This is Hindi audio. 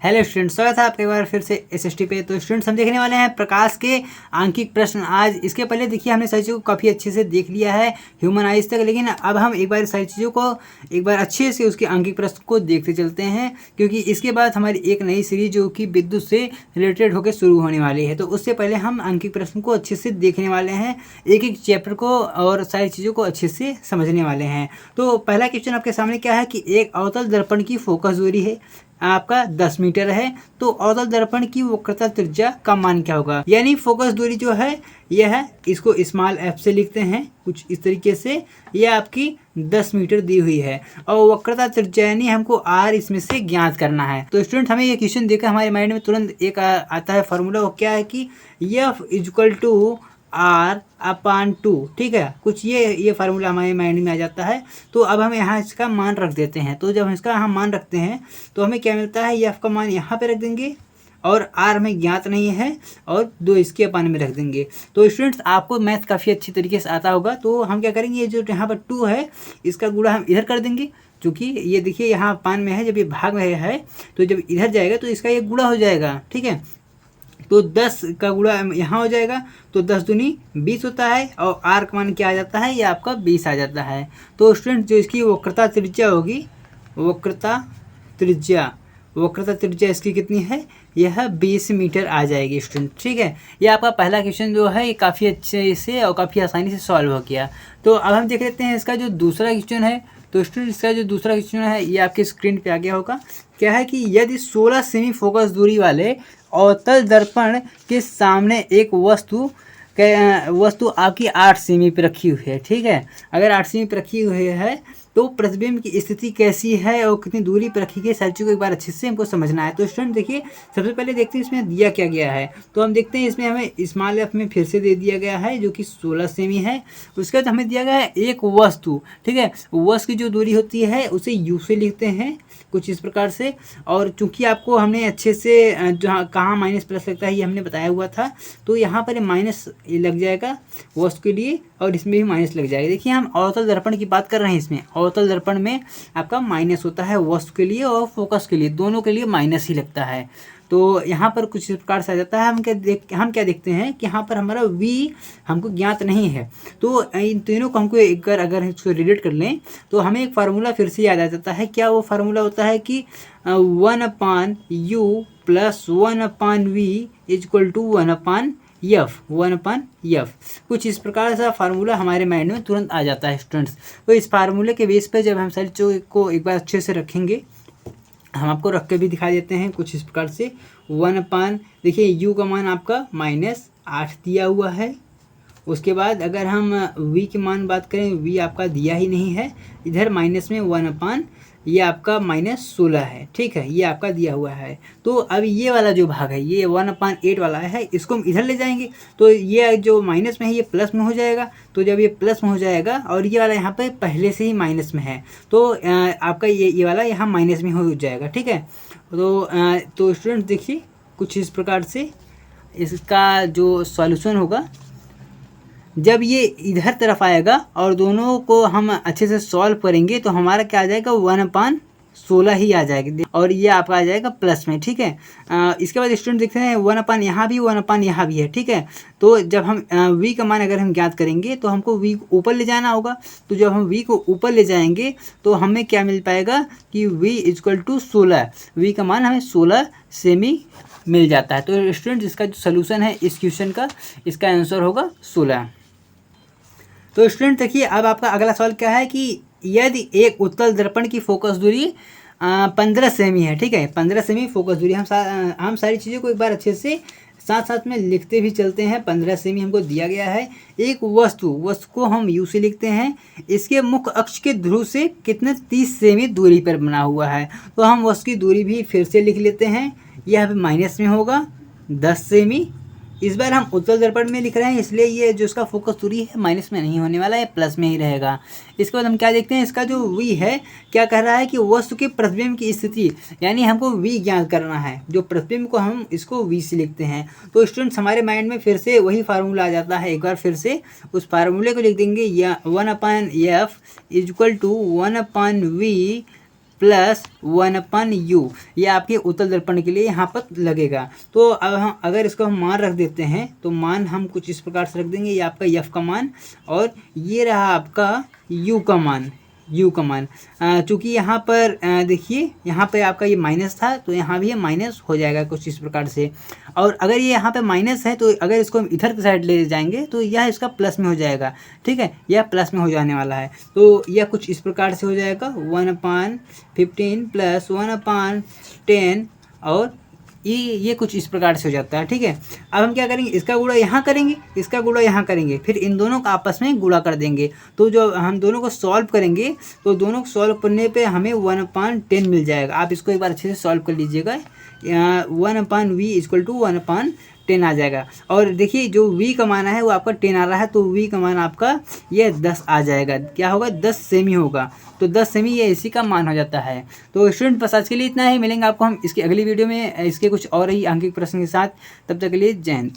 हेलो स्टूडेंट्स, स्वागत है आपका एक बार फिर से एसएसटी पे। तो स्टूडेंट्स हम देखने वाले हैं प्रकाश के आंकिक प्रश्न आज। इसके पहले देखिए हमने सारी चीज़ों को काफ़ी अच्छे से देख लिया है ह्यूमन आइज तक, लेकिन अब हम एक बार सारी चीज़ों को एक बार अच्छे से उसके आंकिक प्रश्न को देखते चलते हैं, क्योंकि इसके बाद हमारी एक नई सीरीज जो कि विद्युत से रिलेटेड होकर शुरू होने वाली है। तो उससे पहले हम आंकिक प्रश्न को अच्छे से देखने वाले हैं, एक एक चैप्टर को और सारी चीज़ों को अच्छे से समझने वाले हैं। तो पहला क्वेश्चन आपके सामने क्या है कि एक अवतल दर्पण की फोकस दूरी है आपका 10 मीटर है, तो अवतल दर्पण की वक्रता त्रिज्या का मान क्या होगा। यानी फोकस दूरी जो है यह है, इसको स्मॉल एफ से लिखते हैं कुछ इस तरीके से। यह आपकी 10 मीटर दी हुई है और वक्रता त्रिज्या यानी हमको आर इसमें से ज्ञात करना है। तो स्टूडेंट हमें ये क्वेश्चन देखकर हमारे माइंड में तुरंत एक आता है फॉर्मूला, वो क्या है कि F equal to R upon 2। ठीक है, कुछ ये फार्मूला हमारे माइंड में आ जाता है। तो अब हम यहाँ इसका मान रख देते हैं। तो जब हम इसका हम मान रखते हैं तो हमें क्या मिलता है, एफ का मान यहाँ पे रख देंगे और आर हमें ज्ञात नहीं है और 2 इसके अपान में रख देंगे। तो स्टूडेंट्स आपको मैथ काफ़ी अच्छी तरीके से आता होगा। तो हम क्या करेंगे, ये जो यहाँ पर 2 है इसका गुणा हम इधर कर देंगे, क्योंकि ये देखिए यहाँ अपान में है, जब ये भाग में है तो जब इधर जाएगा तो इसका ये गुणा हो जाएगा। ठीक है, तो 10 का गुणा यहाँ हो जाएगा, तो 10 दूनी 20 होता है और आर का मान क्या आ जाता है, ये आपका 20 आ जाता है। तो स्टूडेंट जो इसकी वक्रता त्रिज्या होगी, वक्रता त्रिज्या इसकी कितनी है, यह 20 मीटर आ जाएगी स्टूडेंट। ठीक है, ये आपका पहला क्वेश्चन जो है ये काफ़ी अच्छे से और काफ़ी आसानी से सॉल्व हो गया। तो अब हम देख लेते हैं इसका जो दूसरा क्वेश्चन है। तो स्टूडेंट इसका जो दूसरा क्वेश्चन है ये आपके स्क्रीन पे आ गया होगा। क्या है कि यदि 16 सेमी फोकस दूरी वाले अवतल दर्पण के सामने एक वस्तु आपकी 8 सेमी पे रखी हुई है। ठीक है, अगर 8 सेमी पे रखी हुई है तो प्रतिबिंब की स्थिति कैसी है और कितनी दूरी पर रखी गई, सारी चीज़ को एक बार अच्छे से हमको समझना है। तो स्टूडेंट देखिए सबसे पहले देखते हैं इसमें दिया क्या गया है। तो हम देखते हैं इसमें हमें स्मॉल एफ में फिर से दे दिया गया है जो कि 16 सेमी है। उसके बाद हमें दिया गया है एक वस्तु। ठीक है, वस्तु की जो दूरी होती है उसे यू से लिखते हैं कुछ इस प्रकार से। और चूंकि आपको हमने अच्छे से जहाँ कहाँ माइनस प्लस लगता है ये हमने बताया हुआ था, तो यहाँ पर माइनस लग जाएगा वस्तु के लिए और इसमें भी माइनस लग जाएगा। देखिए हम अवतल दर्पण की बात कर रहे हैं, इसमें अवतल दर्पण में आपका माइनस होता है वस्तु के लिए और फोकस के लिए, दोनों के लिए माइनस ही लगता है। तो यहाँ पर कुछ इस प्रकार से आ जाता है। हम क्या देखते हैं कि यहाँ पर हमारा v हमको ज्ञात नहीं है। तो इन तीनों को हमको एक बार अगर इसको रिलेट कर लें तो हमें एक फार्मूला फिर से याद आ जाता है। क्या वो फार्मूला होता है कि 1/u plus 1/v equal to 1/f। कुछ इस प्रकार से फार्मूला हमारे माइंड में तुरंत आ जाता है स्टूडेंट्स। तो इस फार्मूले के बेस पर जब हम सारी चीज़ों को एक बार अच्छे से रखेंगे, हम आपको रख के भी दिखा देते हैं कुछ इस प्रकार से। 1/, देखिए u का मान आपका -8 दिया हुआ है। उसके बाद अगर हम v के मान बात करें, v आपका दिया ही नहीं है, इधर माइनस में 1/, ये आपका -16 है। ठीक है, ये आपका दिया हुआ है। तो अब ये वाला जो भाग है, ये 1/8 वाला है, इसको हम इधर ले जाएंगे तो ये जो माइनस में है ये प्लस में हो जाएगा। तो जब ये प्लस में हो जाएगा और ये वाला यहाँ पे पहले से ही माइनस में है, तो आपका ये वाला यहाँ माइनस में हो जाएगा। ठीक है, तो स्टूडेंट देखिए कुछ इस प्रकार से इसका जो सॉल्यूशन होगा, जब ये इधर तरफ आएगा और दोनों को हम अच्छे से सॉल्व करेंगे तो हमारा क्या आ जाएगा, 1/16 ही आ जाएगा और ये आपका आ जाएगा प्लस में। ठीक है, इसके बाद स्टूडेंट देखते हैं 1/, यहाँ भी 1/, यहाँ भी है। ठीक है, तो जब हम v का मान अगर हम ज्ञात करेंगे तो हमको v को ऊपर ले जाना होगा। तो जब हम v को ऊपर ले जाएंगे तो हमें क्या मिल पाएगा कि v इक्वल टू 16, v का मान हमें 16 सेमी मिल जाता है। तो स्टूडेंट इसका जो सोल्यूशन है इस क्वेश्चन का, इसका आंसर होगा 16। तो स्टूडेंट देखिए अब आपका अगला सवाल क्या है कि यदि एक उत्तल दर्पण की फोकस दूरी 15 सेमी है। ठीक है, 15 सेमी फोकस दूरी। हम सारी चीज़ों को एक बार अच्छे से साथ साथ में लिखते भी चलते हैं। 15 सेमी हमको दिया गया है। एक वस्तु को हम यू से लिखते हैं, इसके मुख्य अक्ष के ध्रुव से कितने 30 सेमी दूरी पर बना हुआ है। तो हम वस्तु की दूरी भी फिर से लिख लेते हैं, यह माइनस में होगा 10 सेमी। इस बार हम उत्तल दर्पण में लिख रहे हैं, इसलिए ये जो इसका फोकस दूरी है माइनस में नहीं होने वाला है, प्लस में ही रहेगा। इसके बाद हम क्या देखते हैं, इसका जो v है क्या कह रहा है कि वस्तु के प्रतिबिंब की स्थिति, यानी हमको v ज्ञात करना है। जो प्रतिबिंब को हम इसको v से लिखते हैं। तो स्टूडेंट्स हमारे माइंड में फिर से वही फार्मूला आ जाता है। एक बार फिर से उस फार्मूले को लिख देंगे, या 1/f equal to 1/v plus 1/u, ये आपके उत्तल दर्पण के लिए यहाँ पर लगेगा। तो अब हम अगर इसको हम मान रख देते हैं तो मान हम कुछ इस प्रकार से रख देंगे, ये आपका f का मान और ये रहा आपका u का मान, चूँकि यहाँ पर देखिए यहाँ पे आपका ये माइनस था तो यहाँ भी ये माइनस हो जाएगा कुछ इस प्रकार से। और अगर ये यहाँ पे माइनस है तो अगर इसको हम इधर की साइड ले जाएंगे तो यह इसका प्लस में हो जाएगा, ठीक है, यह प्लस में हो जाने वाला है। तो यह कुछ इस प्रकार से हो जाएगा 1/15 प्लस 1/10 और ये कुछ इस प्रकार से हो जाता है, ठीक है। अब हम क्या करेंगे, इसका गुणा यहाँ करेंगे, इसका गुणा यहाँ करेंगे, फिर इन दोनों का आपस में गुणा कर देंगे। तो जो हम दोनों को सॉल्व करेंगे तो दोनों को सॉल्व करने पे हमें 1/10 मिल जाएगा। आप इसको एक बार अच्छे से सॉल्व कर लीजिएगा। 1/v इक्वल टू 1/10 आ जाएगा। और देखिए जो v का मान है वो आपका 10 आ रहा है, तो v का मान आपका ये 10 आ जाएगा। क्या होगा, 10 सेमी होगा, तो 10 सेमी ये इसी का मान हो जाता है। तो स्टूडेंट बस आज के लिए इतना ही, मिलेंगे आपको हम इसकी अगली वीडियो में इसके कुछ और ही अंकित प्रश्न के साथ। तब तक के लिए जय हिंद।